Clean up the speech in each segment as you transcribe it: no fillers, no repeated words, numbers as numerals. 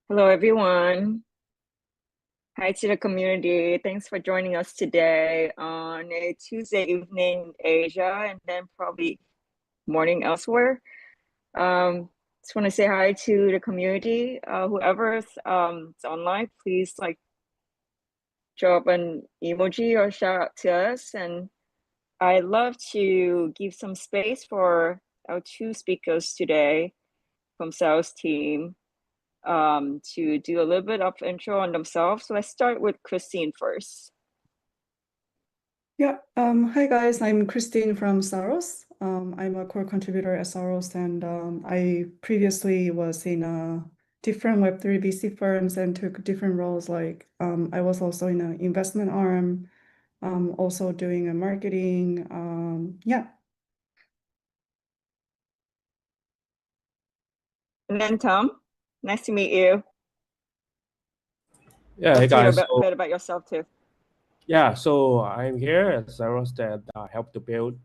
Hello, everyone. Hi to the community. Thanks for joining us today on a Tuesday evening in Asia and then probably morning elsewhere. Just want to say hi to the community. Whoever's is online, please like drop an emoji or shout out to us. And I'd love to give some space for our two speakers today from Saros team to do a little bit of intro on themselves. So let's start with Christine first. Yeah, hi guys, I'm Christine from Saros. I'm a core contributor at Saros, and I previously was in different Web3 VC firms and took different roles. Like I was also in an investment arm, also doing a marketing. Yeah. And then Tom, nice to meet you. Yeah, Love hey to hear a guys. bit about yourself too. So I'm here at Saros that help to build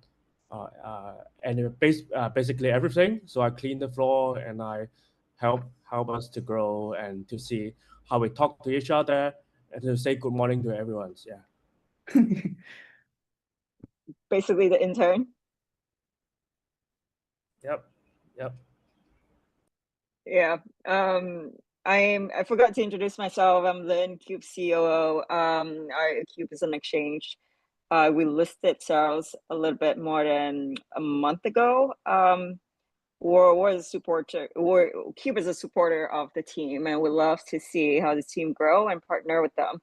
basically everything. So I clean the floor and I help us to grow and to see how we talk to each other and to say good morning to everyone. Yeah. Basically the intern. Yep. Yep. Yeah. I forgot to introduce myself. I'm Lynn, Cube COO. Our Cube is an exchange. We listed Saros a little bit more than a month ago. We're a supporter. Cube is a supporter of the team, and we love to see how the team grow and partner with them.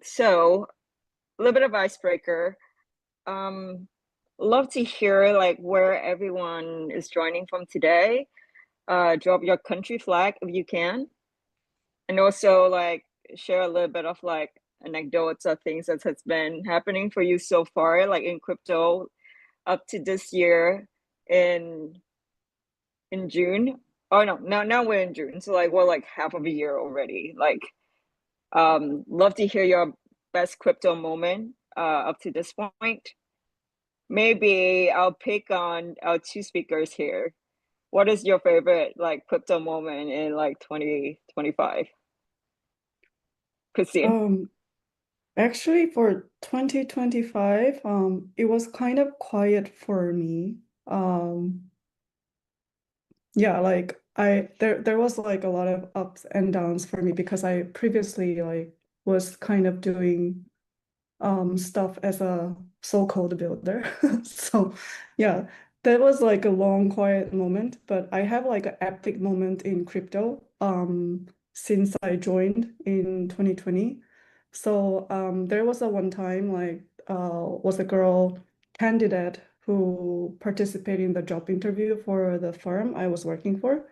So a little bit of icebreaker. Love to hear like where everyone is joining from today. Drop your country flag if you can, and also like share a little bit of like anecdotes or things that has been happening for you so far, like in crypto up to this year in June. Oh no, now we're in June, so like we're like half of a year already. Like, love to hear your best crypto moment up to this point. Maybe I'll pick on our two speakers here. What is your favorite like crypto moment in like 2025? Christine. Actually, for 2025, it was kind of quiet for me. Um, Yeah, like there was like a lot of ups and downs for me because I previously like was kind of doing stuff as a so-called builder. So yeah, that was like a long quiet moment, but I have like an epic moment in crypto since I joined in 2020. So there was a one time like was a girl candidate who participated in the job interview for the firm I was working for.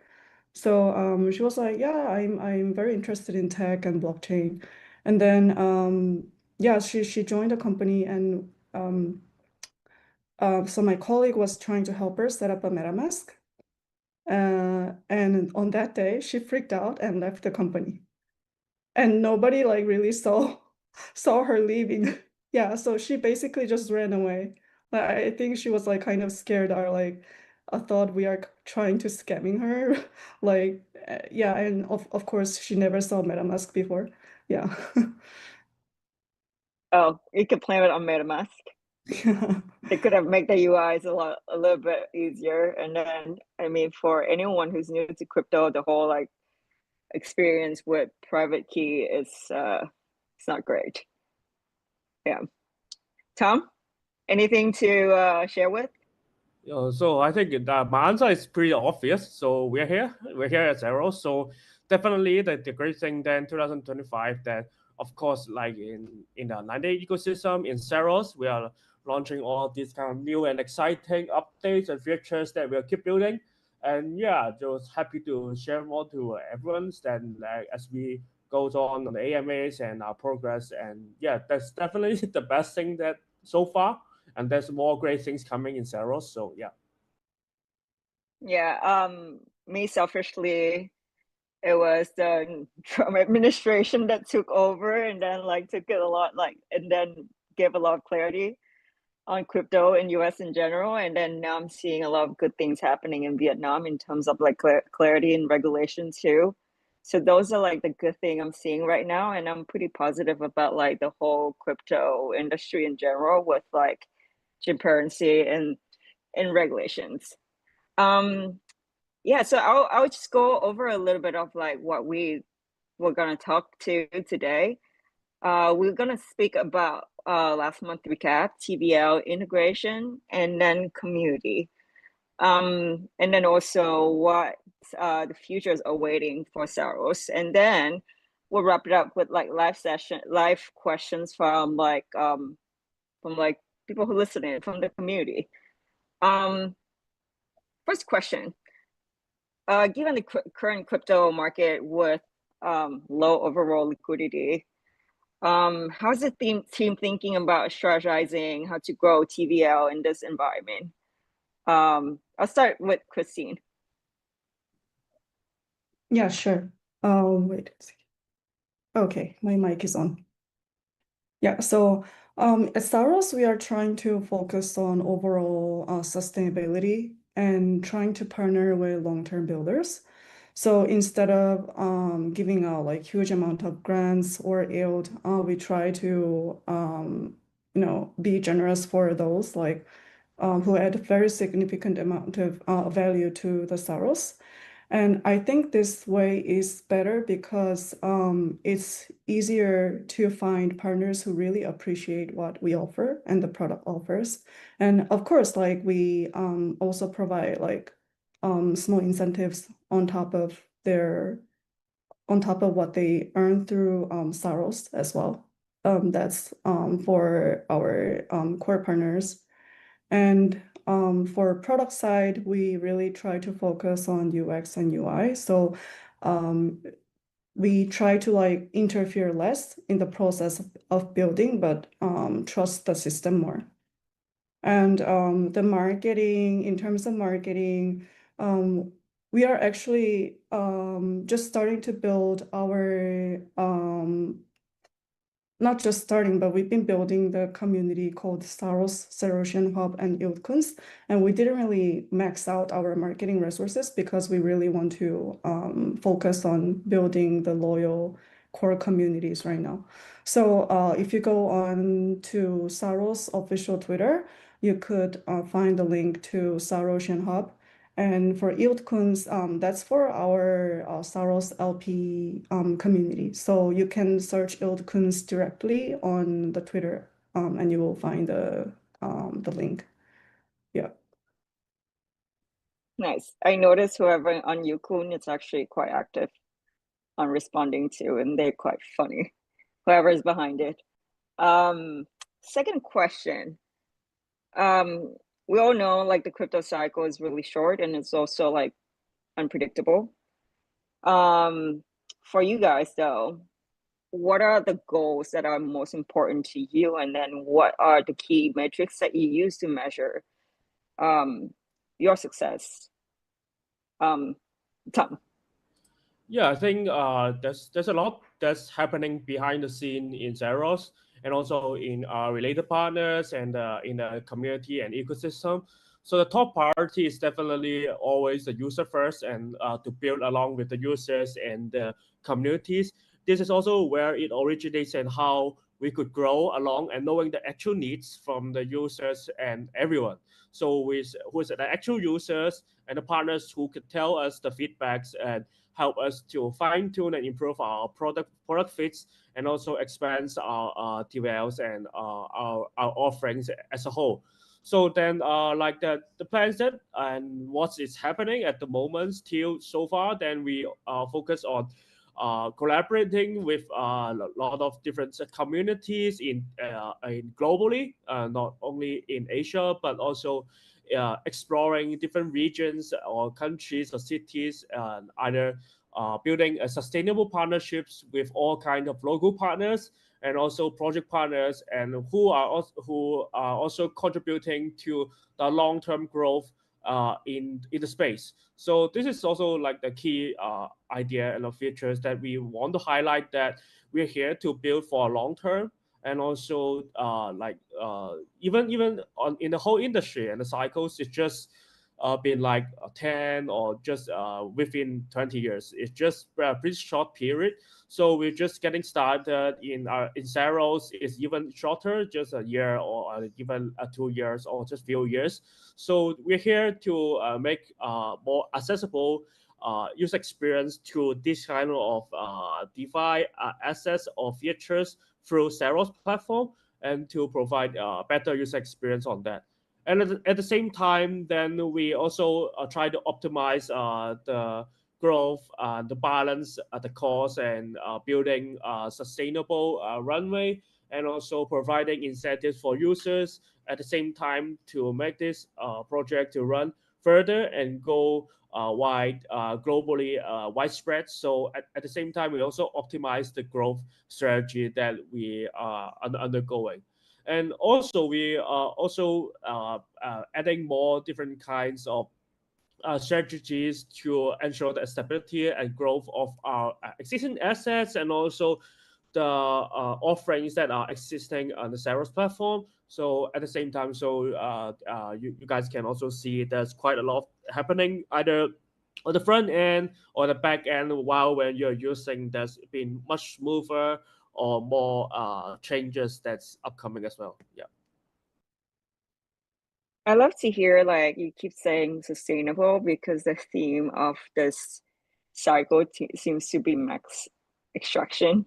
So she was like, "Yeah, I'm very interested in tech and blockchain," and then yeah, she joined the company, and so my colleague was trying to help her set up a MetaMask, and on that day she freaked out and left the company, and nobody like really saw saw her leaving. Yeah, so she basically just ran away. Like, I think she was like kind of scared or like I thought we are trying to scamming her. Like yeah, and of course she never saw MetaMask before. Yeah. Oh, you could plan it on MetaMask. Yeah. They could have made the UIs a little bit easier. And then, I mean, for anyone who's new to crypto, the whole like experience with private key is it's not great. Yeah. Tom, anything to share with? So I think my answer is pretty obvious. So we're here at Zero. So definitely the great thing then 2025 that of course like in the 90 ecosystem in Saros we are launching all these kind of new and exciting updates and features that we'll keep building. And yeah, just happy to share more to everyone then like as we goes on the AMAs and our progress. And yeah, that's definitely the best thing that so far, and there's more great things coming in Saros. So yeah. Yeah, me selfishly, it was the Trump administration that took over and then like took it a lot like and then gave a lot of clarity on crypto in US in general. And then now I'm seeing a lot of good things happening in Vietnam in terms of like clarity and regulation too. So those are like the good thing I'm seeing right now, and I'm pretty positive about like the whole crypto industry in general with like transparency and regulations. Um, yeah, so I'll just go over a little bit of like what we're gonna talk to today. We're gonna speak about last month recap, TVL integration, and then community. And then also what the future is awaiting for Saros. And then we'll wrap it up with like live questions from like people who listening from the community. First question. Given the current crypto market with low overall liquidity, how's the team thinking about strategizing how to grow TVL in this environment? I'll start with Christine. Yeah, sure. Wait a second. Okay, my mic is on. Yeah, so at Saros, we are trying to focus on overall sustainability and trying to partner with long-term builders. So instead of giving out like huge amount of grants or yield, we try to be generous for those like who add very significant amount of value to the Saros. And I think this way is better because it's easier to find partners who really appreciate what we offer and the product offers. And of course, like we also provide like small incentives on top of what they earn through Saros as well. That's for our core partners. And for product side, we really try to focus on UX and UI. So we try to like interfere less in the process of building, but trust the system more. And the marketing, in terms of marketing, we are actually just starting to build our not just starting, but we've been building the community called Saros, Sarosian Hub, and Ilkunst. And we didn't really max out our marketing resources because we really want to focus on building the loyal core communities right now. So if you go on to Saros official Twitter, you could find the link to Sarosian Hub. And for Yieldkunst, that's for our Saros LP community. So you can search Yieldkunst directly on the Twitter, and you will find the link. Yeah. Nice. I noticed whoever on Yukun is actually quite active on responding to, and they're quite funny. Whoever is behind it. Second question. We all know like the crypto cycle is really short and it's also like unpredictable. For you guys though, what are the goals that are most important to you, and then what are the key metrics that you use to measure your success? Tom. Yeah, I think there's a lot that's happening behind the scene in Saros and also in our related partners and in the community and ecosystem. So the top priority is definitely always the user first and to build along with the users and the communities. This is also where it originates and how we could grow along and knowing the actual needs from the users and everyone. So with who's the actual users and the partners who could tell us the feedbacks and help us to fine tune and improve our product fits and also expands our TVLs and our offerings as a whole. So then, like the plans that and what is happening at the moment still so far, then we focus on collaborating with a lot of different communities in globally, not only in Asia but also exploring different regions or countries or cities, either building a sustainable partnerships with all kind of local partners and also project partners, and who are also contributing to the long-term growth in the space. So this is also like the key idea and the features that we want to highlight, that we're here to build for a long term, and also even on in the whole industry and the cycles, it's just been like 10 or just within 20 years. It's just a pretty short period. So we're just getting started in Saros is even shorter, just a year or even 2 years or just few years. So we're here to make more accessible user experience to this kind of DeFi assets or features through Saros platform, and to provide better user experience on that. And at the same time, then we also try to optimize the growth, the balance, the cost, and building sustainable runway, and also providing incentives for users at the same time to make this project to run further and go globally widespread. So at the same time, we also optimize the growth strategy that we are undergoing. And also, we are also adding more different kinds of strategies to ensure the stability and growth of our existing assets, and also the offerings that are existing on the Saros platform. So at the same time, you guys can also see there's quite a lot happening either on the front end or the back end, while when you're using, there's been much smoother or more changes that's upcoming as well. Yeah. I love to hear like you keep saying sustainable, because the theme of this cycle seems to be max extraction.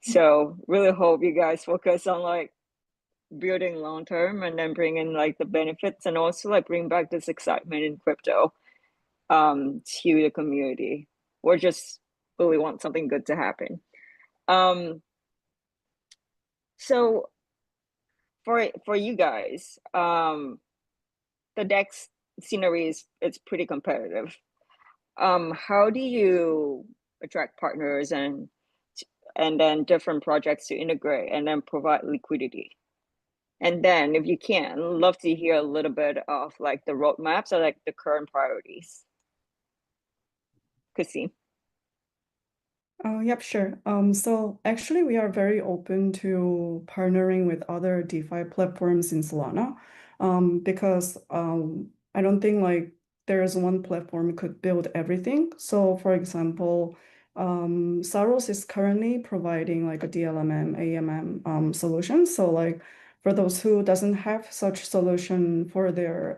So really hope you guys focus on like building long term, and then bring in like the benefits, and also like bring back this excitement in crypto to the community, or just really want something good to happen. So for you guys, the DEX scenery is it's pretty competitive. How do you attract partners and then different projects to integrate and then provide liquidity? And then if you can, love to hear a little bit of like the roadmaps or like the current priorities. Christine. Oh, yep, sure. So actually, we are very open to partnering with other DeFi platforms in Solana, because I don't think like there is one platform could build everything. So, for example, Saros is currently providing like a DLMM, AMM solution. So, like for those who doesn't have such solution for their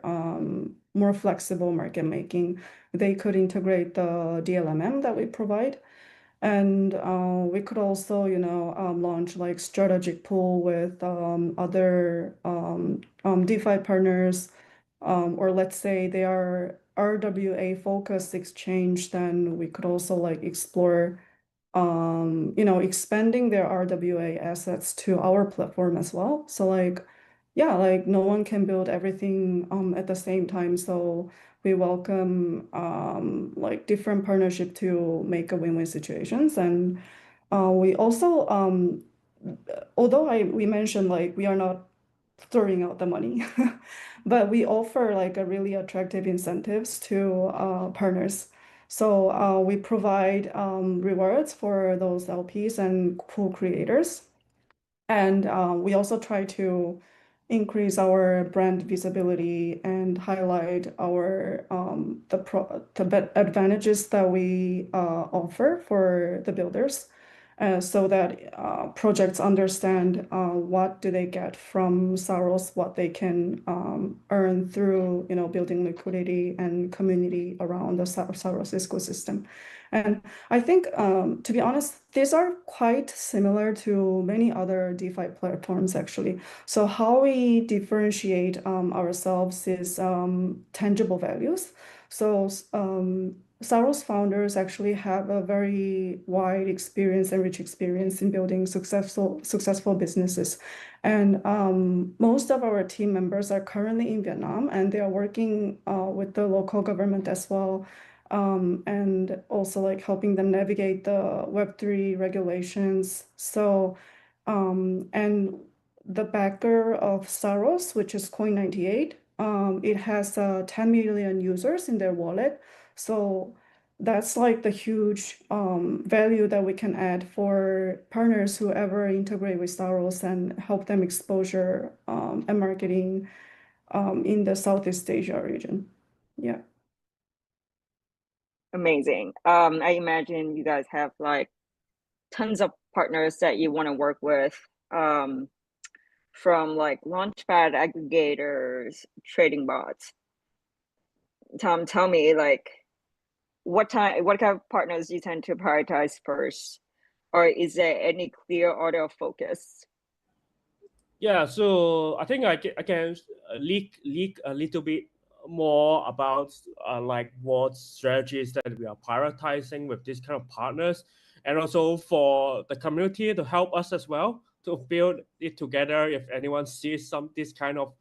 more flexible market making, they could integrate the DLMM that we provide. And we could also, launch like strategic pool with other DeFi partners, or let's say they are RWA focused exchange, then we could also like explore, expanding their RWA assets to our platform as well. So like, yeah, like no one can build everything at the same time. So we welcome like different partnership to make a win-win situations. And we also, although we mentioned like we are not throwing out the money, but we offer like a really attractive incentives to partners. So we provide rewards for those LPs and co-creators. And we also try to increase our brand visibility and highlight our the advantages that we offer for the builders, so that projects understand what do they get from Saros, what they can earn through building liquidity and community around the Saros ecosystem. And I think, to be honest, these are quite similar to many other DeFi platforms, actually. So how we differentiate ourselves is tangible values. So Saros founders actually have a very wide experience and rich experience in building successful businesses. And most of our team members are currently in Vietnam, and they are working with the local government as well. And also like helping them navigate the Web3 regulations. So, and the backer of Saros, which is Coin98, it has 10 million users in their wallet. So that's like the huge value that we can add for partners who ever integrate with Saros and help them exposure and marketing in the Southeast Asia region. Yeah. Amazing. I imagine you guys have like tons of partners that you want to work with, from like launchpad aggregators, trading bots. Tom, tell me like what kind of partners you tend to prioritize first, or is there any clear order of focus? Yeah, so I think I can leak a little bit more about like what strategies that we are prioritizing with these kind of partners, and also for the community to help us as well to build it together. If anyone sees some this kind of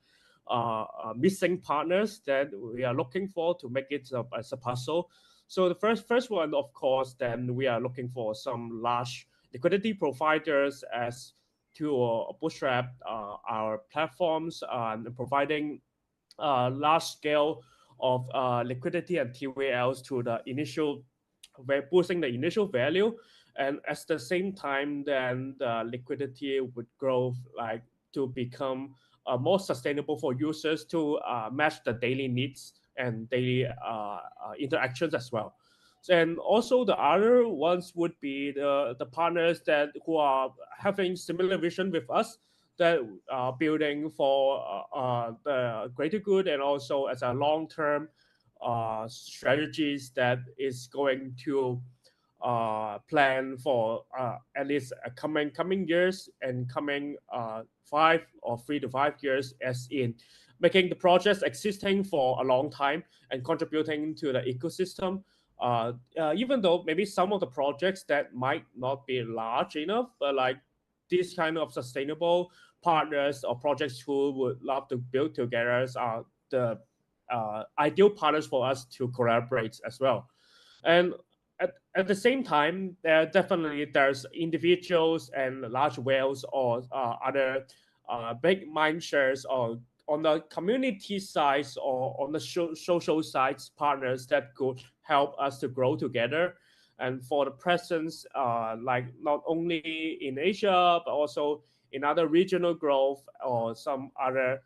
missing partners that we are looking for to make it as a puzzle. So the first one, of course, then we are looking for some large liquidity providers as to bootstrap our platforms and providing large scale of liquidity and TVLs to the initial, boosting the initial value, and at the same time, then the liquidity would grow like to become more sustainable for users to match the daily needs and daily interactions as well. And also the other ones would be the partners that who are having similar vision with us, that are building for the greater good, and also as a long-term strategies that is going to plan for at least coming years and coming 3 to 5 years, as in making the projects existing for a long time and contributing to the ecosystem. Even though maybe some of the projects that might not be large enough, but like these kind of sustainable partners or projects who would love to build together are the ideal partners for us to collaborate as well. And at the same time, there's individuals and large whales or other big mind shares or on the community side or on the social sides partners that could help us to grow together. And for the presence, like not only in Asia but also in other regional growth or some other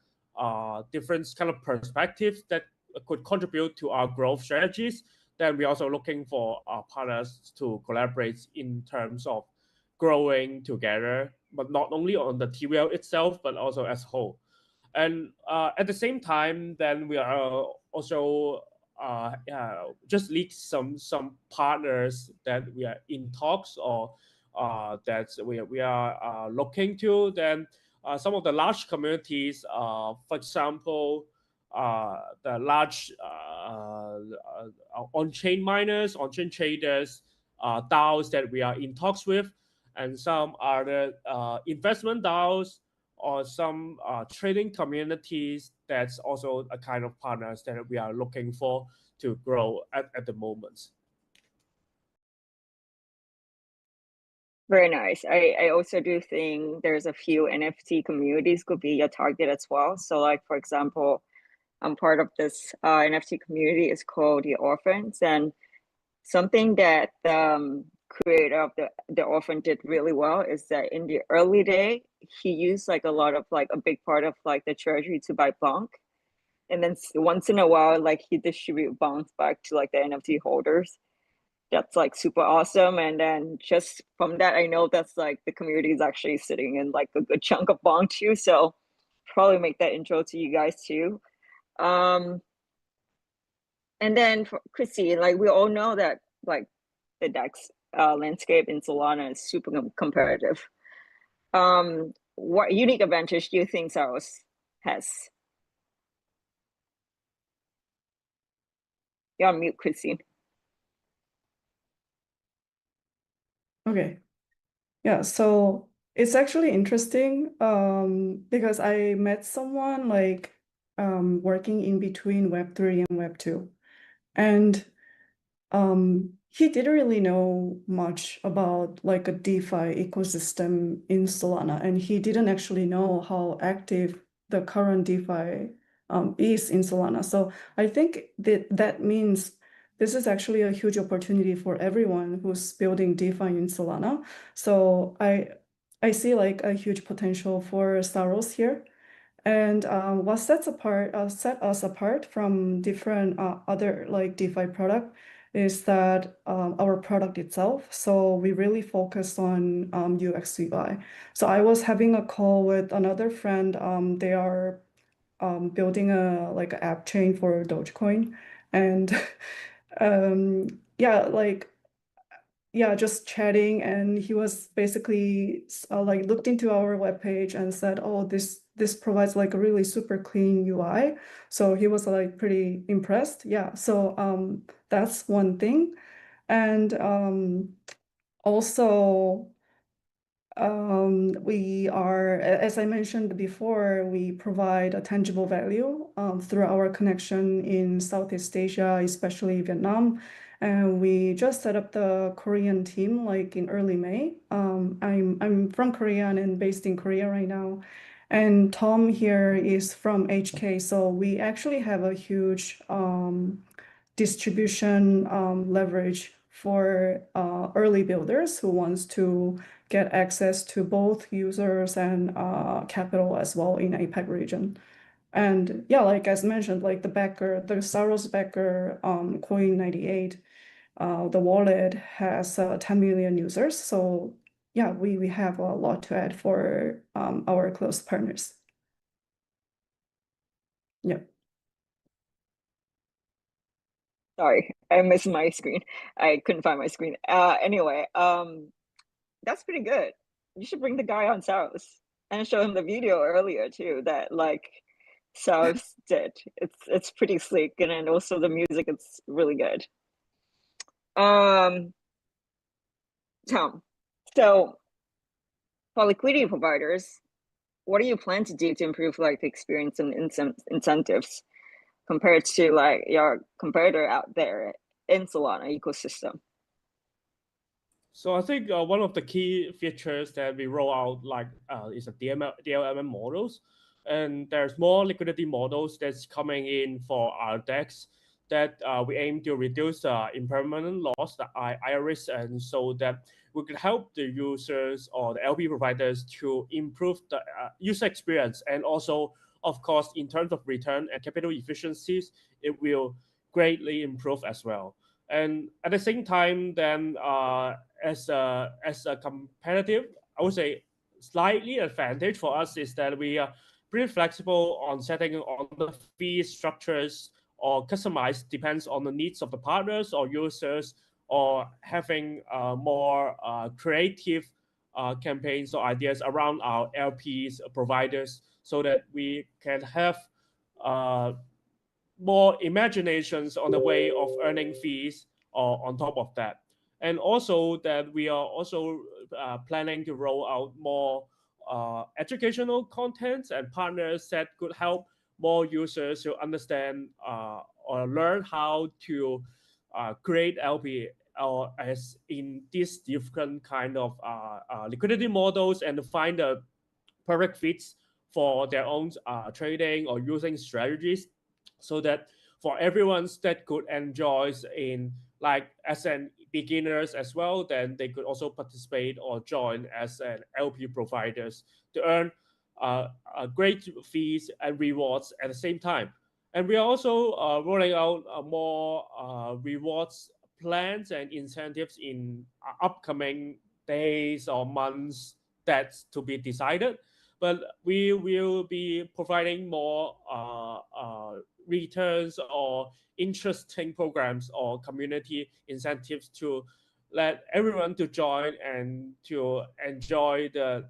different kind of perspectives that could contribute to our growth strategies, then we're also looking for partners to collaborate in terms of growing together, but not only on the TVL itself, but also as whole. And at the same time, then we are also just leak some partners that we are in talks or that we are looking to. Then some of the large communities, for example, the large on-chain miners, on-chain traders, DAOs that we are in talks with, and some other investment DAOs or some trading communities. That's also a kind of partners that we are looking for to grow at the moment. Very nice. I also do think there's a few NFT communities could be a target as well. So like, for example, I'm part of this NFT community. It's called The Orphans, and something that creator of the Orphan did really well is that in the early day, he used like a lot of like a big part of like the treasury to buy bunk. And then once in a while, like he distribute bonds back to like the NFT holders. That's like super awesome. And then just from that, I know that's like the community is actually sitting in like a good chunk of bond too. So probably make that intro to you guys too. And then for Chrissy, like we all know that like the DEX landscape in Solana is super competitive. What unique advantage do you think Saros has? You're on mute, Christine. Okay. Yeah, so it's actually interesting because I met someone like working in between Web3 and Web2. And he didn't really know much about like a DeFi ecosystem in Solana, and he didn't actually know how active the current DeFi is in Solana. So I think that means this is actually a huge opportunity for everyone who's building DeFi in Solana. So I see like a huge potential for Saros here. And what set us apart from different other like DeFi product is that our product itself. So we really focus on UX UI. So I was having a call with another friend. They are building a like an app chain for Dogecoin, and yeah, like yeah, just chatting, and he was basically like looked into our webpage and said, "Oh, this provides like a really super clean UI." So he was like pretty impressed. Yeah, so that's one thing, and also. We are, as I mentioned before, we provide a tangible value through our connection in Southeast Asia, especially Vietnam. And we just set up the Korean team like in early May. I'm from Korea and based in Korea right now. And Tom here is from HK. So we actually have a huge distribution leverage for early builders who wants to get access to both users and capital as well in APAC region. And yeah, like as mentioned, like the Saros backer, Coin 98, the wallet has 10 million users. So yeah, we have a lot to add for our close partners. Yeah. Sorry, I missed my screen. I couldn't find my screen. Anyway, that's pretty good. You should bring the guy on Saros and show him the video earlier too that like Saros did. It's pretty sleek, and then also the music is really good. Tom, so for liquidity providers, what do you plan to do to improve like the experience and incentives compared to like your competitor out there in Solana ecosystem? So I think one of the key features that we roll out is a DLMM models, and there's more liquidity models that's coming in for our DEX that we aim to reduce impermanent loss, the IRS, and so that we can help the users or the LP providers to improve the user experience, and also, of course, in terms of return and capital efficiencies, it will greatly improve as well. And at the same time, then as a competitive, I would say slightly advantage for us is that we are pretty flexible on setting on the fee structures or customized depends on the needs of the partners or users, or having more creative campaigns or ideas around our LPs providers, so that we can have more imaginations on the way of earning fees or on top of that. And also that we are also planning to roll out more educational contents and partners that could help more users to understand or learn how to create LP or as in these different kind of liquidity models, and to find the perfect fits for their own trading or using strategies, so that for everyone that could enjoy in like as an beginners as well, then they could also participate or join as an LP providers to earn great fees and rewards at the same time. And we are also rolling out more rewards plans and incentives in upcoming days or months, that's to be decided. But we will be providing more returns or interesting programs or community incentives to let everyone to join and to enjoy the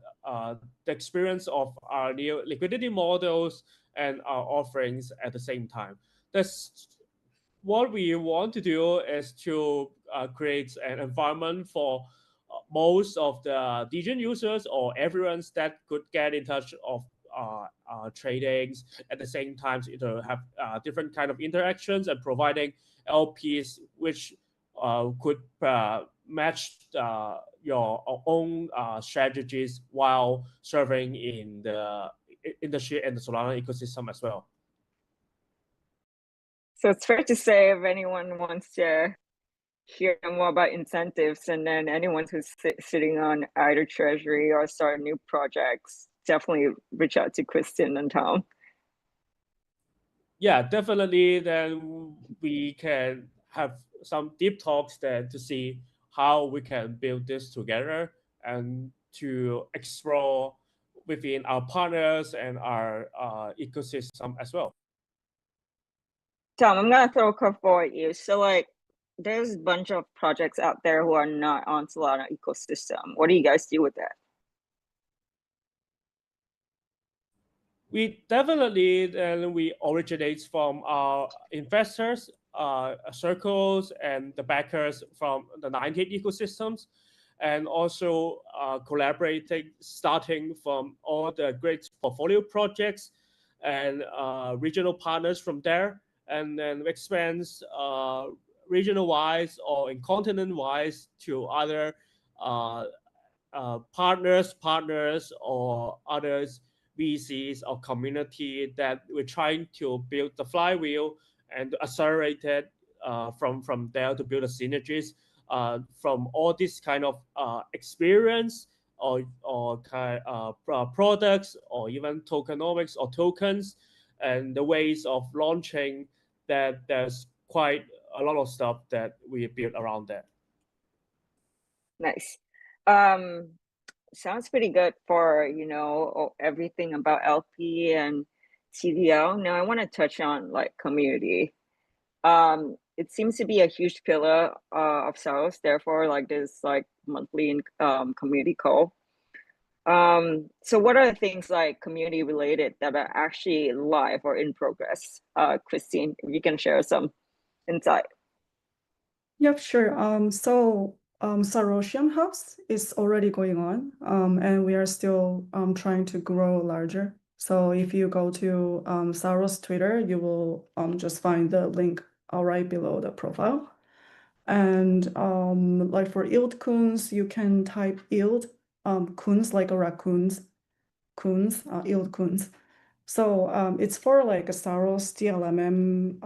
experience of our new liquidity models and our offerings at the same time. That's what we want to do, is to create an environment for most of the Degen users or everyone that could get in touch of tradings at the same time, to have different kind of interactions and providing LPs which could match your own strategies while serving in the industry and the Solana ecosystem as well. So it's fair to say if anyone wants to hear more about incentives, and then anyone who's sitting on either treasury or start new projects, definitely reach out to Kristen and Tom. Yeah, definitely. Then we can have some deep talks then to see how we can build this together and to explore within our partners and our ecosystem as well. Tom, I'm gonna throw a curveball at you. So like there's a bunch of projects out there who are not on Solana ecosystem. What do you guys do with that? We definitely then we originate from our investors, circles, and the backers from the 98 ecosystems, and also collaborating, starting from all the great portfolio projects and regional partners from there, and then expands regional wise or in continent wise to other uh, partners or others VCs or community that we're trying to build the flywheel and accelerate it from there to build the synergies from all this kind of experience or products or even tokenomics or tokens and the ways of launching that there's quite a lot of stuff that we build around that. Nice. Sounds pretty good for, everything about LP and TVL. Now I want to touch on like community. It seems to be a huge pillar of Saros, therefore like this like monthly community call. So what are the things like community related that are actually live or in progress? Christine, if you can share some insight. Yep, sure. Sarosian House is already going on, and we are still trying to grow larger. So if you go to Saros Twitter, you will just find the link right below the profile. And like for yield coons, you can type yield coons like a raccoons, yield coons. So it's for like a Saros DLMM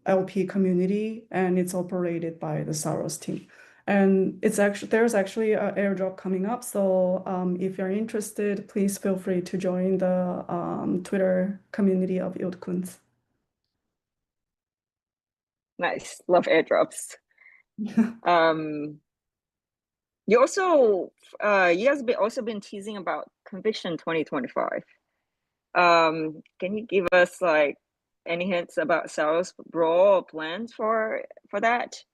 LP community, and it's operated by the Saros team. And there's actually an airdrop coming up. So if you're interested, please feel free to join the Twitter community of Yodkuns. Nice, love airdrops. You also you guys also been teasing about Conviction 2025. Can you give us like any hints about Saros' role or plans for that?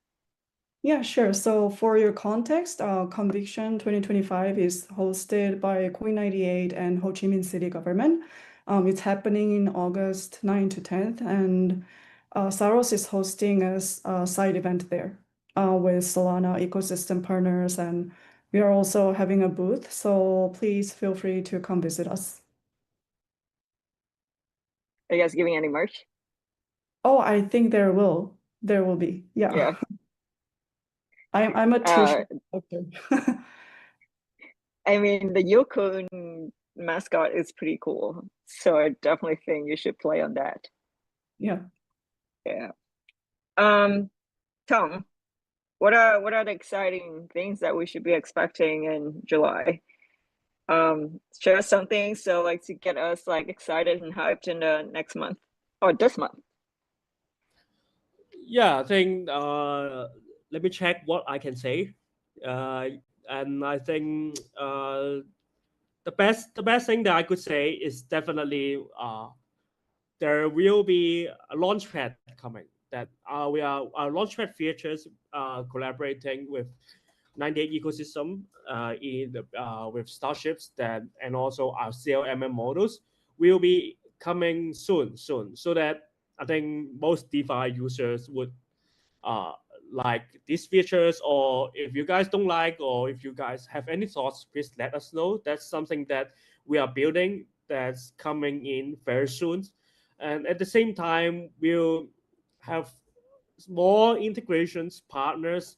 Yeah, sure. So for your context, Conviction 2025 is hosted by Coin98 and Ho Chi Minh City government. It's happening in August 9 to 10th, and Saros is hosting a side event there with Solana ecosystem partners, and we are also having a booth. So please feel free to come visit us. Are you guys giving any merch? Oh, I think there will be. Yeah. Yeah. I'm a t-shirt collector. I mean, the Yokon mascot is pretty cool, so I definitely think you should play on that. Yeah. Yeah. Tom, what are the exciting things that we should be expecting in July? Share something so like to get us like excited and hyped in the next month or this month. Yeah, I think let me check what I can say. And I think the best thing that I could say is definitely there will be a launchpad coming. That our launchpad features collaborating with 98 ecosystem with starships that and also our CLMM models will be coming soon, so that I think most DeFi users would uh, like these features, or if you guys don't like, or if you guys have any thoughts, please let us know. That's something that we are building that's coming in very soon. And at the same time, we'll have more integrations partners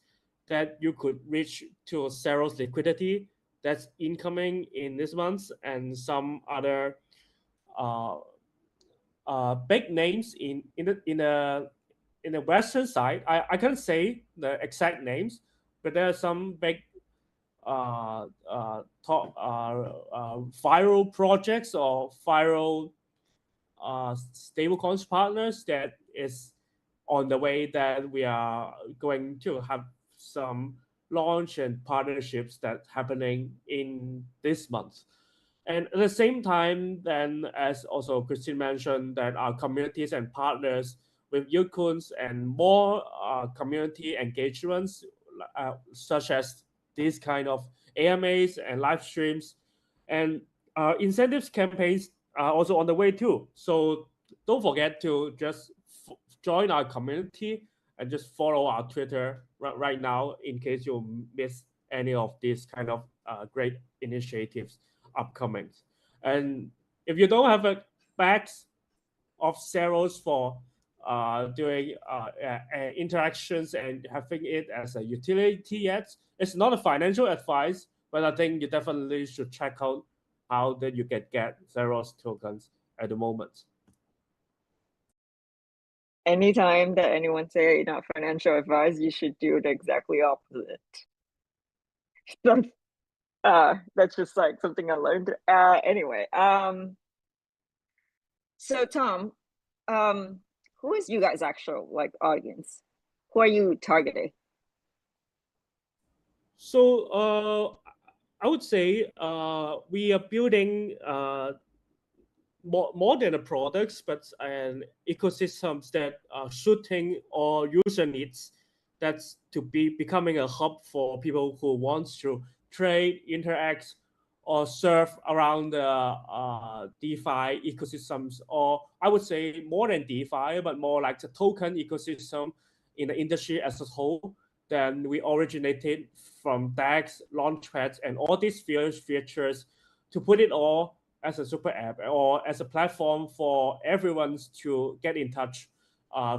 that you could reach to Saros liquidity that's incoming in this month, and some other uh, big names in the western side. I can't say the exact names, but there are some big top viral projects or viral stablecoins partners that is on the way, that we are going to have some launch and partnerships that happening in this month. And at the same time, then as also Christine mentioned, that our communities and partners with Yukons and more community engagements, such as these kind of AMAs and live streams, and incentives campaigns are also on the way too. So don't forget to just join our community and just follow our Twitter right now in case you miss any of these kind of great initiatives upcoming. And if you don't have a bags of Saros for doing interactions and having it as a utility yet, it's not a financial advice, but I think you definitely should check out how that you can get Saros tokens at the moment. Anytime that anyone say not financial advice, you should do the exactly opposite. That's just like something I learned. Anyway, so Tom, who is you guys' actual like audience? Who are you targeting? So I would say we are building more than the products, but an ecosystems that are suiting all user needs. That's to be becoming a hub for people who wants to trade, interact, or serve around the DeFi ecosystems, or I would say more than DeFi, but more like the token ecosystem in the industry as a whole. Then we originated from DEX, Launchpads, and all these features to put it all as a super app or as a platform for everyone to get in touch,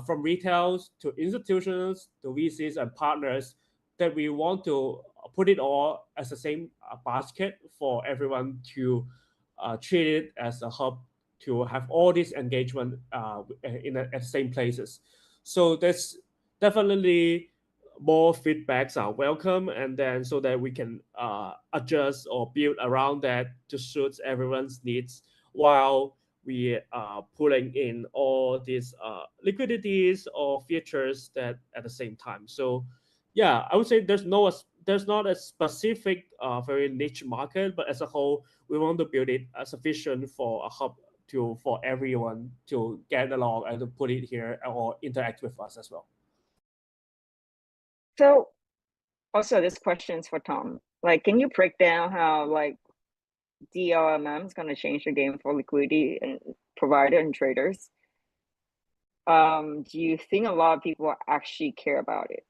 from retails to institutions to VCs and partners, that we want to put it all as the same basket for everyone to treat it as a hub to have all this engagement at the same places. So there's definitely more feedbacks are welcome, and then so that we can adjust or build around that to suit everyone's needs, while we are pulling in all these liquidities or features that at the same time. So yeah, I would say there's not a specific very niche market, but as a whole we want to build it sufficient for a hub for everyone to get along and to put it here or interact with us as well. So also this question is for Tom. Like, can you break down how like DLMM is going to change the game for liquidity and provider and traders? Do you think a lot of people actually care about it?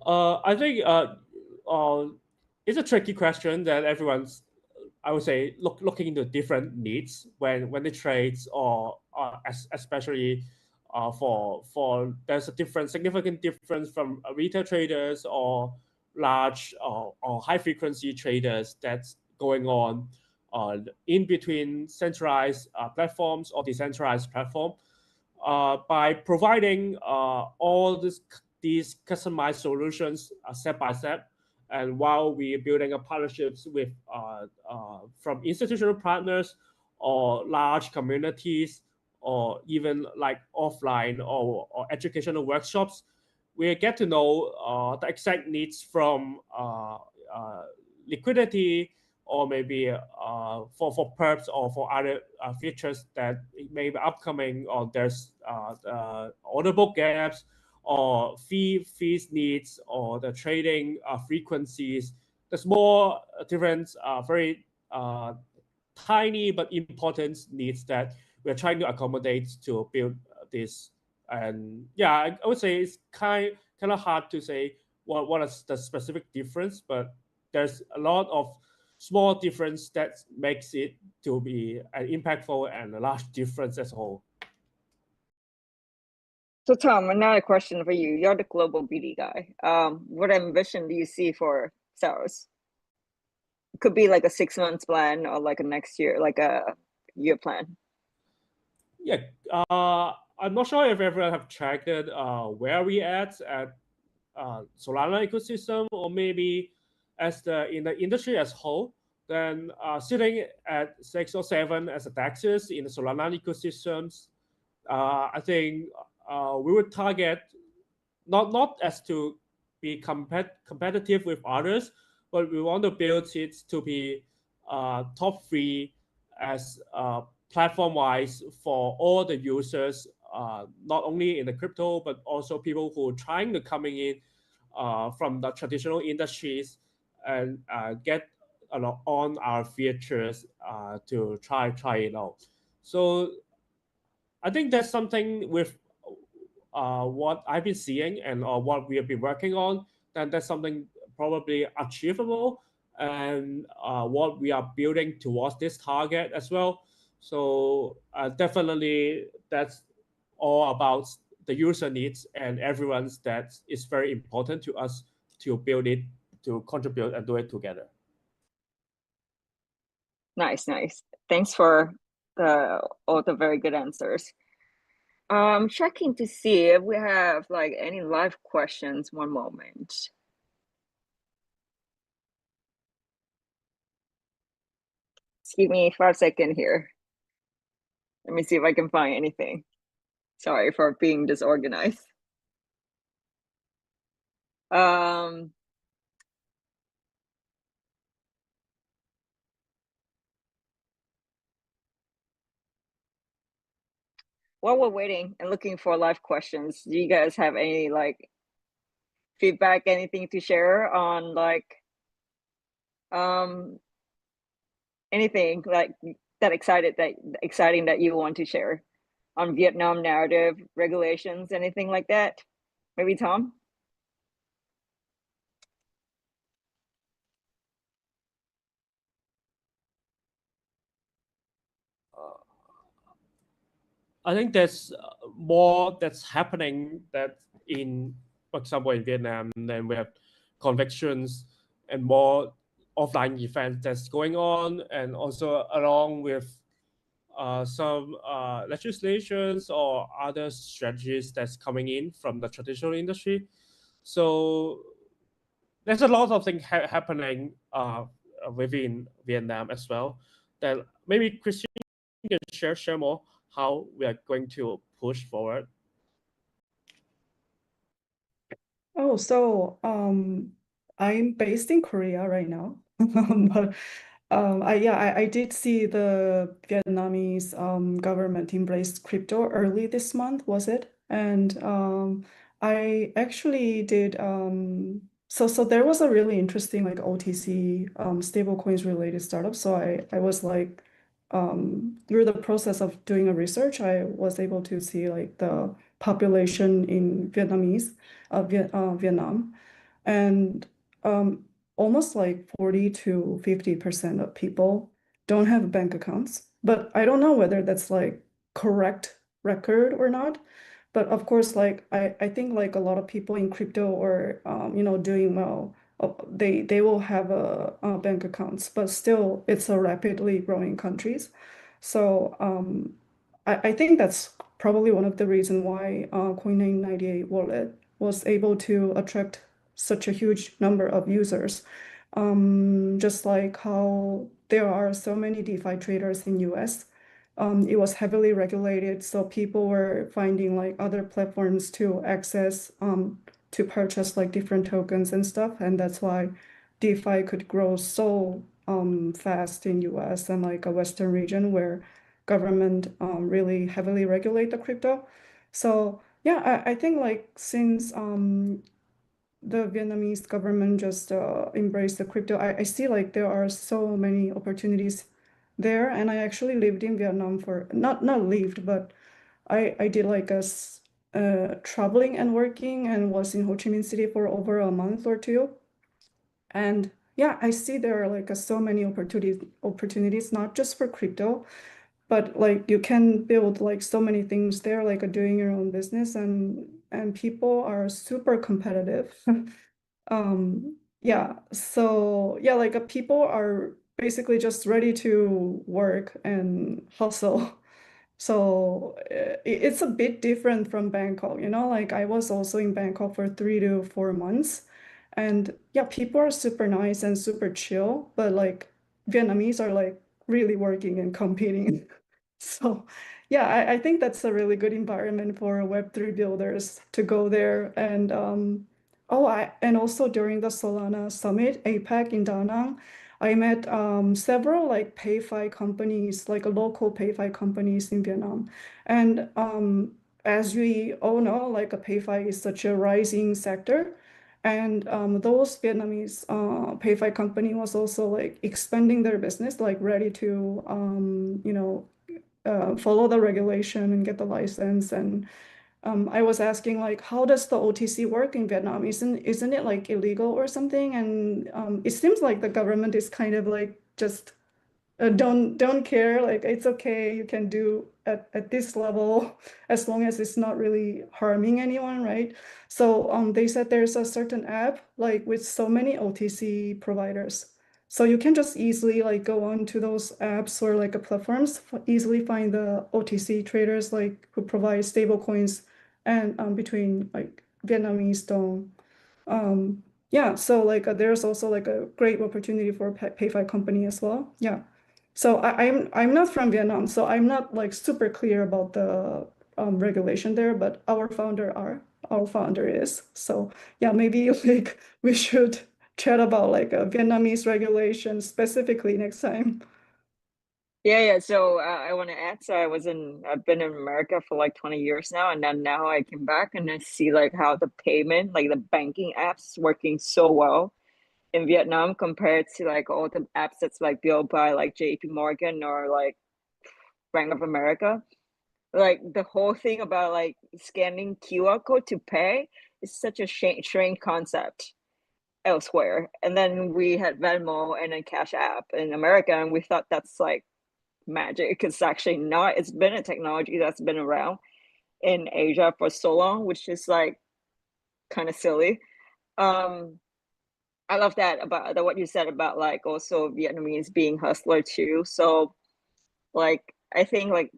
I think it's a tricky question that everyone's, I would say, looking into different needs when they trade, or especially for there's a significant difference from retail traders or large or high frequency traders that's going on in between centralized platforms or decentralized platform. By providing all these customized solutions step by step, and while we are building partnerships with from institutional partners or large communities, or even like offline or educational workshops, we get to know the exact needs from liquidity, or maybe for perps or for other features that may be upcoming, or there's order book gaps or fees needs, or the trading frequencies. There's more different very tiny but important needs that we're trying to accommodate to build this. And yeah, I would say it's kind of hard to say what is the specific difference, but there's a lot of small difference that makes it to be an impactful and a large difference as a whole. So Tom, another question for you. You're the global BD guy. What ambition do you see for Saros? It could be like a 6 months plan, or like a next year, like a year plan. Yeah, I'm not sure if everyone have checked it, where we at Solana ecosystem, or maybe in the industry as whole. then sitting at 6 or 7 as a taxes in the Solana ecosystems, I think we would target not as to be competitive with others, but we want to build it to be top three as platform wise for all the users, not only in the crypto but also people who are trying to coming in from the traditional industries and get on our features to try it out. So I think that's something with what I've been seeing and what we have been working on, then that's something probably achievable and what we are building towards this target as well. So definitely that's all about the user needs and everyone's that is very important to us to build it, to contribute and do it together. Nice. Thanks for all the very good answers. Checking to see if we have like any live questions. One moment. Just give me 5 seconds here. Let me see if I can find anything. Sorry for being disorganized. While we're waiting and looking for live questions, do you guys have any like feedback, anything to share on like anything like that exciting that you want to share on Vietnam narrative, regulations, anything like that? Maybe Tom? I think there's more that's happening that in, for example, in Vietnam, then we have convictions and more offline events that's going on, and also along with some legislations or other strategies that's coming in from the traditional industry. So there's a lot of things happening within Vietnam as well. That maybe Christian can share more how we are going to push forward. Oh, so I'm based in Korea right now. But I did see the Vietnamese government embrace crypto early this month, was it? And I actually did so there was a really interesting like OTC stablecoins related startup. So I was like through the process of doing a research, I was able to see like the population in Vietnam, and almost like 40 to 50% of people don't have bank accounts. But I don't know whether that's like correct record or not. But of course, like I think like a lot of people in crypto or doing well, they will have a bank accounts, but still it's a rapidly growing countries. So I think that's probably one of the reasons why Coin98 wallet was able to attract such a huge number of users. Just like how there are so many DeFi traders in US, it was heavily regulated, so people were finding like other platforms to access to purchase like different tokens and stuff, and that's why DeFi could grow so fast in US and like a Western region where government really heavily regulate the crypto. So yeah, I think like since the Vietnamese government just embraced the crypto, I see like there are so many opportunities there. And I actually lived in Vietnam for not lived, but I did like traveling and working and was in Ho Chi Minh City for over a month or two. And yeah, I see there are like so many opportunities, not just for crypto, but like you can build like so many things there, like doing your own business, and people are super competitive. Yeah, so yeah, like people are basically just ready to work and hustle. So it's a bit different from Bangkok, like I was also in Bangkok for 3 to 4 months. And yeah, people are super nice and super chill, but like Vietnamese are like really working and competing. So yeah, I think that's a really good environment for Web3 builders to go there. And and also during the Solana Summit, APEC in Da Nang, I met several like PayFi companies, like a local PayFi companies in Vietnam. And as we all know, like a PayFi is such a rising sector. And those Vietnamese PayFi company was also like expanding their business, like ready to follow the regulation and get the license. And I was asking like, how does the OTC work in Vietnam? Isn't it like illegal or something? And it seems like the government is kind of like just don't care, like it's okay, you can do at this level as long as it's not really harming anyone, right? So they said there's a certain app like with so many OTC providers, so you can just easily like go on to those apps or like platforms, easily find the OTC traders like who provide stable coins and between like Vietnamese dong. Yeah, so like there's also like a great opportunity for a PayFi company as well. Yeah. So I'm not from Vietnam, so I'm not like super clear about the regulation there, but our founder is. So yeah, maybe like we should chat about like a Vietnamese regulation specifically next time. Yeah. So I want to add. So I've been in America for like 20 years now, and then now I came back and I see like how the payment, like the banking apps, working so well in Vietnam compared to like all the apps that's like built by like JP Morgan or like Bank of America. Like the whole thing about like scanning QR code to pay is such a strange concept elsewhere. And then we had Venmo and then Cash App in America, and we thought that's like magic. It's actually not. It's been a technology that's been around in Asia for so long, which is like kind of silly. Um, I love that about what you said about like also Vietnamese being hustler too. So like I think like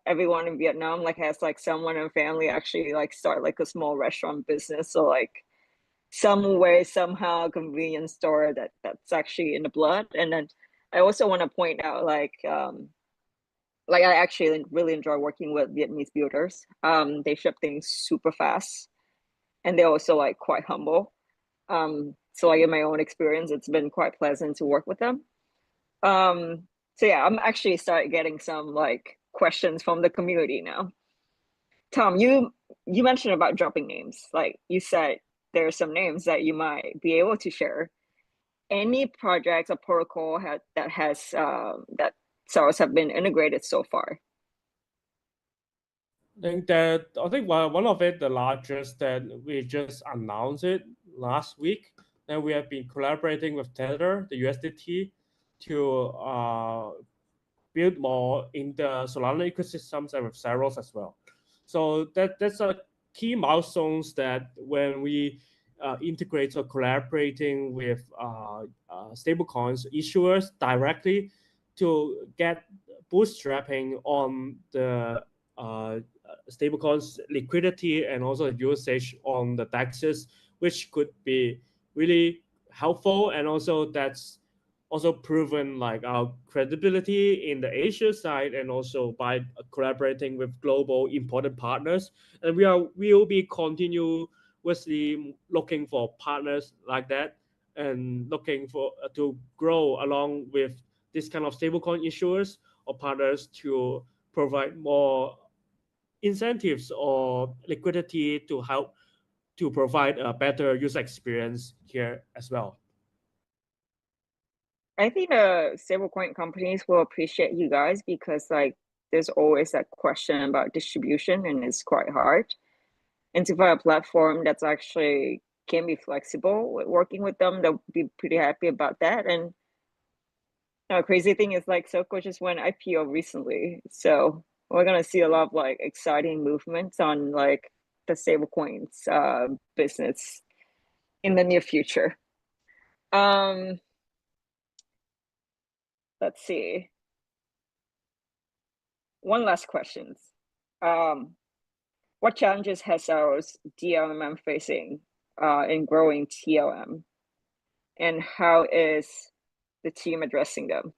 everyone in Vietnam like has like someone in family actually like start like a small restaurant business. So like some way somehow convenience store that's actually in the blood. And then I also want to point out like I actually really enjoy working with Vietnamese builders. They ship things super fast and they're also like quite humble. So like in my own experience, it's been quite pleasant to work with them. So yeah, I'm actually started getting some like questions from the community now. Tom, you mentioned about dropping names. Like you said, there are some names that you might be able to share. Any projects or protocol that has that Saros have been integrated so far? I think one of it, the largest that we just announced it last week, and we have been collaborating with Tether, the USDT, to build more in the Solana ecosystems and with Saros as well. So that's a key milestones that when we integrate or collaborating with stablecoins issuers directly to get bootstrapping on the uh, stablecoins liquidity and also usage on the DEXs, which could be really helpful, and also that's also proven like our credibility in the Asia side, and also by collaborating with global important partners. And we will be continuously looking for partners like that, and looking for to grow along with this kind of stablecoin issuers or partners to provide more incentives or liquidity to help to provide a better user experience here as well. I think the stablecoin companies will appreciate you guys because like there's always that question about distribution and it's quite hard. And to find a platform that's actually can be flexible with working with them, they'll be pretty happy about that. And crazy thing is like Soko just went IPO recently. So we're gonna see a lot of like exciting movements on like the stablecoins business in the near future. Um let's see. One last question. Um what challenges has our DLMM facing in growing TLM? And how is the team addressing them.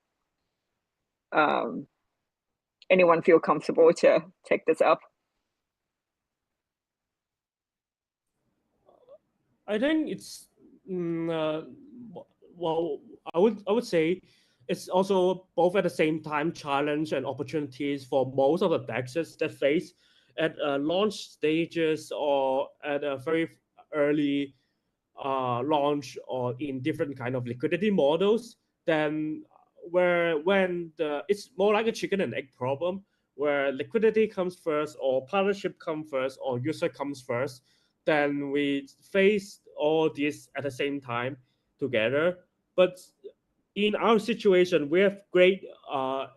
Anyone feel comfortable to take this up? I think it's well, I would say it's also both at the same time challenge and opportunities for most of the DEXs that face at launch stages or at a very early launch or in different kind of liquidity models. Then when it's more like a chicken and egg problem where liquidity comes first or partnership comes first or user comes first, then we face all this at the same time together. But in our situation, we have great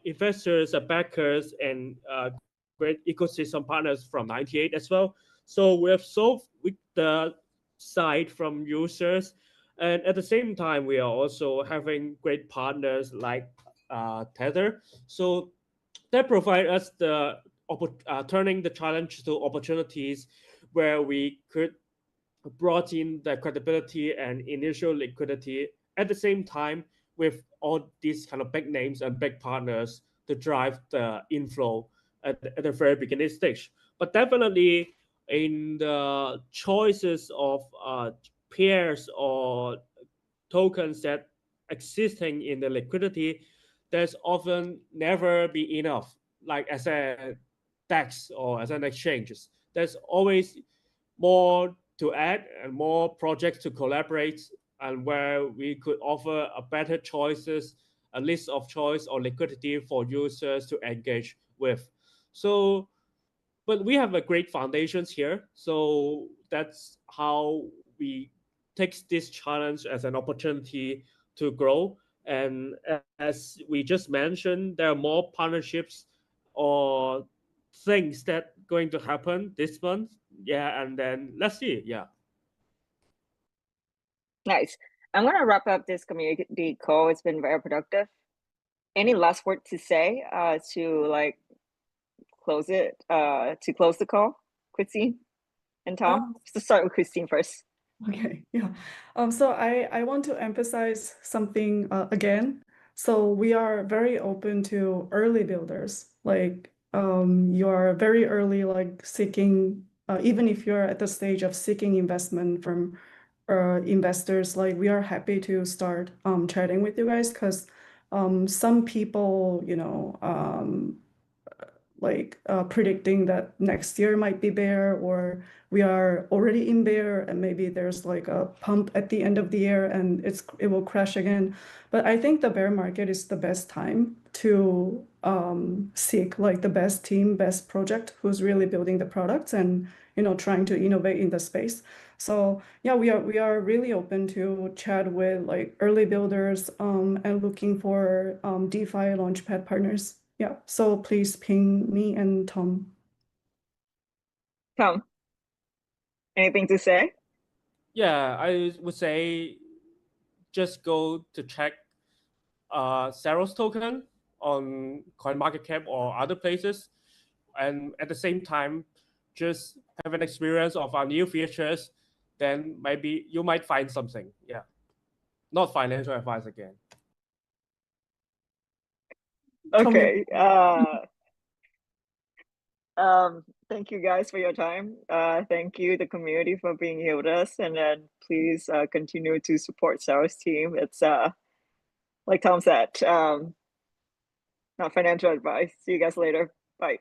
investors, backers, and great ecosystem partners from 98 as well. So we have solved with the side from users, and at the same time, we are also having great partners like Tether. So that provide us the turning the challenge to opportunities where we could brought in the credibility and initial liquidity at the same time with all these kind of big names and big partners to drive the inflow at the very beginning stage. But definitely in the choices of pairs or tokens that existing in the liquidity, there's often never be enough. Like as a DEX or as an exchanges, there's always more to add and more projects to collaborate, and where we could offer a better choices, a list of choice or liquidity for users to engage with. So, but we have a great foundations here. So that's how we take this challenge as an opportunity to grow. And as we just mentioned, there are more partnerships or things that going to happen this month. Yeah, and then let's see. Yeah. Nice. I'm gonna wrap up this community call. It's been very productive. Any last word to say to like close it, to close the call, Christine and Tom? Let's start with Christine first. Okay, yeah. So I want to emphasize something again. So we are very open to early builders. Like you are very early, like seeking, even if you're at the stage of seeking investment from investors, like we are happy to start chatting with you guys because some people, like predicting that next year might be bear or we are already in bear and maybe there's like a pump at the end of the year and it will crash again. But I think the bear market is the best time to seek like the best team, best project who's really building the products and trying to innovate in the space. So yeah, we are really open to chat with like early builders and looking for DeFi Launchpad partners. Yeah, so please ping me and Tom. Tom, anything to say? Yeah, I would say just go to check Saros token on CoinMarketCap or other places, and at the same time, just have an experience of our new features. Then maybe you might find something. Yeah, not financial advice again. Okay. Thank you guys for your time. Thank you, the community, for being here with us. And then please continue to support Saros team. It's like Tom said, not financial advice. See you guys later. Bye.